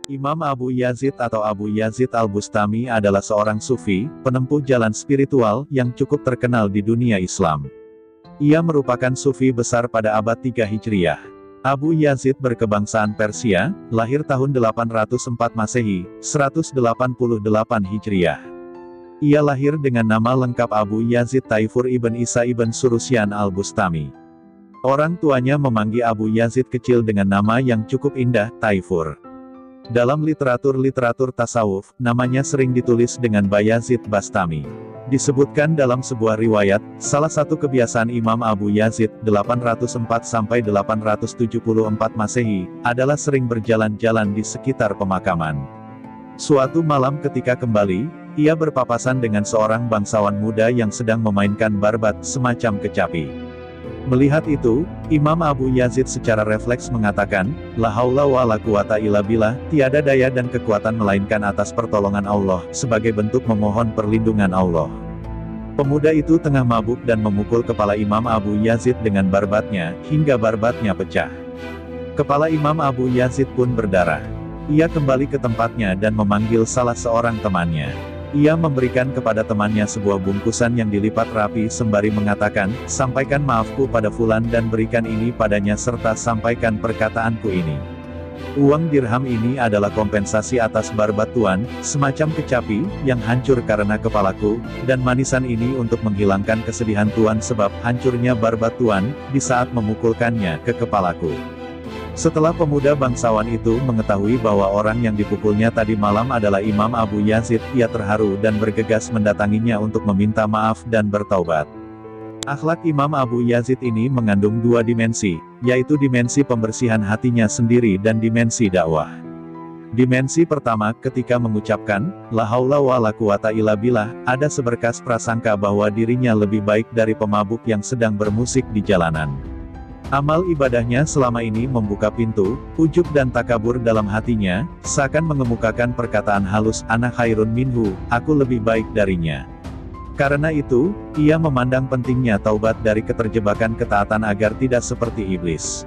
Imam Abu Yazid atau Abu Yazid al-Bustami adalah seorang sufi, penempuh jalan spiritual, yang cukup terkenal di dunia Islam. Ia merupakan sufi besar pada abad 3 Hijriah. Abu Yazid berkebangsaan Persia, lahir tahun 804 Masehi, 188 Hijriah. Ia lahir dengan nama lengkap Abu Yazid Taifur ibn Isa ibn Surusyan al-Bustami. Orang tuanya memanggil Abu Yazid kecil dengan nama yang cukup indah, Taifur. Dalam literatur tasawuf, namanya sering ditulis dengan Bayazid Bastami. Disebutkan dalam sebuah riwayat, salah satu kebiasaan Imam Abu Yazid, 804–874 Masehi, adalah sering berjalan-jalan di sekitar pemakaman. Suatu malam ketika kembali, ia berpapasan dengan seorang bangsawan muda yang sedang memainkan barbat, semacam kecapi. Melihat itu, Imam Abu Yazid secara refleks mengatakan, La haula wa la quwata illa billah, tiada daya dan kekuatan melainkan atas pertolongan Allah, sebagai bentuk memohon perlindungan Allah. Pemuda itu tengah mabuk dan memukul kepala Imam Abu Yazid dengan barbatnya, hingga barbatnya pecah. Kepala Imam Abu Yazid pun berdarah. Ia kembali ke tempatnya dan memanggil salah seorang temannya. Ia memberikan kepada temannya sebuah bungkusan yang dilipat rapi sembari mengatakan, sampaikan maafku pada fulan dan berikan ini padanya serta sampaikan perkataanku ini. Uang dirham ini adalah kompensasi atas barbat tuan, semacam kecapi, yang hancur karena kepalaku, dan manisan ini untuk menghilangkan kesedihan tuan sebab hancurnya barbat tuan, di saat memukulkannya ke kepalaku. Setelah pemuda bangsawan itu mengetahui bahwa orang yang dipukulnya tadi malam adalah Imam Abu Yazid, ia terharu dan bergegas mendatanginya untuk meminta maaf dan bertaubat. Akhlak Imam Abu Yazid ini mengandung dua dimensi, yaitu dimensi pembersihan hatinya sendiri dan dimensi dakwah. Dimensi pertama, ketika mengucapkan, La haula wa la quwata illa billah, ada seberkas prasangka bahwa dirinya lebih baik dari pemabuk yang sedang bermusik di jalanan. Amal ibadahnya selama ini membuka pintu, ujub dan takabur dalam hatinya, seakan mengemukakan perkataan halus, ana khairun minhu, aku lebih baik darinya. Karena itu, ia memandang pentingnya taubat dari keterjebakan ketaatan agar tidak seperti iblis.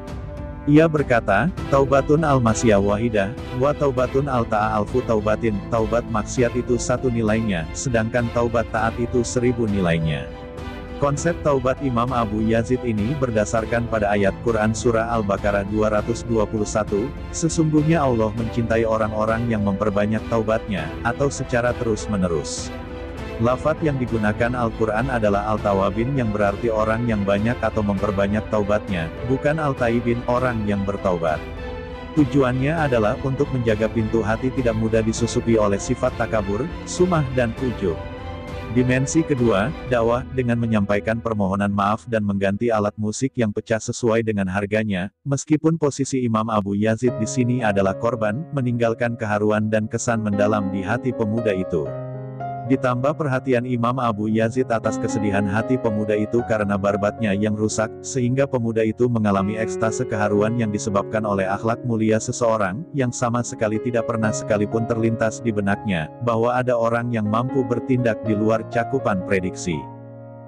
Ia berkata, taubatun al-masiyah wahidah, wa taubatun al-ta'a alfu taubatin, taubat maksiat itu satu nilainya, sedangkan taubat taat itu 1000 nilainya. Konsep taubat Imam Abu Yazid ini berdasarkan pada ayat Quran Surah Al-Baqarah 221, sesungguhnya Allah mencintai orang-orang yang memperbanyak taubatnya, atau secara terus-menerus. Lafaz yang digunakan Al-Quran adalah Al-Tawabin yang berarti orang yang banyak atau memperbanyak taubatnya, bukan Al-Taibin, orang yang bertaubat. Tujuannya adalah untuk menjaga pintu hati tidak mudah disusupi oleh sifat takabur, sumah dan ujub. Dimensi kedua, dakwah, dengan menyampaikan permohonan maaf dan mengganti alat musik yang pecah sesuai dengan harganya, meskipun posisi Imam Abu Yazid di sini adalah korban, meninggalkan keharuan dan kesan mendalam di hati pemuda itu. Ditambah perhatian Imam Abu Yazid atas kesedihan hati pemuda itu karena barbatnya yang rusak, sehingga pemuda itu mengalami ekstase keharuan yang disebabkan oleh akhlak mulia seseorang, yang sama sekali tidak pernah sekalipun terlintas di benaknya, bahwa ada orang yang mampu bertindak di luar cakupan prediksi.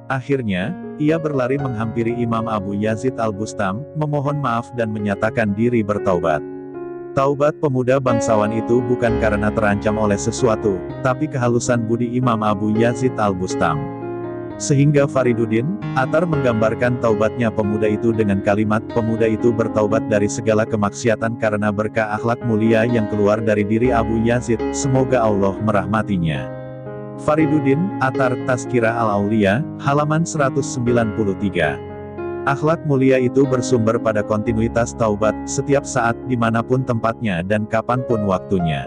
Akhirnya, ia berlari menghampiri Imam Abu Yazid al-Bustam, memohon maaf dan menyatakan diri bertaubat. Taubat pemuda bangsawan itu bukan karena terancam oleh sesuatu, tapi kehalusan budi Imam Abu Yazid al-Bustam. Sehingga Fariduddin Atar menggambarkan taubatnya pemuda itu dengan kalimat, pemuda itu bertaubat dari segala kemaksiatan karena berkah akhlak mulia yang keluar dari diri Abu Yazid, semoga Allah merahmatinya. Fariduddin Atar, Tazkirah Al-Auliya, halaman 193. Akhlak mulia itu bersumber pada kontinuitas taubat, setiap saat, dimanapun tempatnya dan kapanpun waktunya.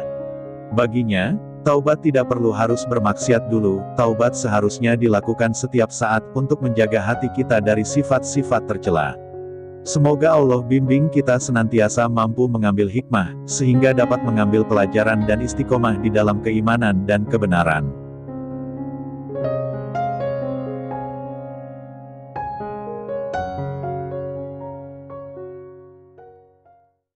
Baginya, taubat tidak perlu harus bermaksiat dulu, taubat seharusnya dilakukan setiap saat, untuk menjaga hati kita dari sifat-sifat tercela. Semoga Allah bimbing kita senantiasa mampu mengambil hikmah, sehingga dapat mengambil pelajaran dan istiqomah di dalam keimanan dan kebenaran.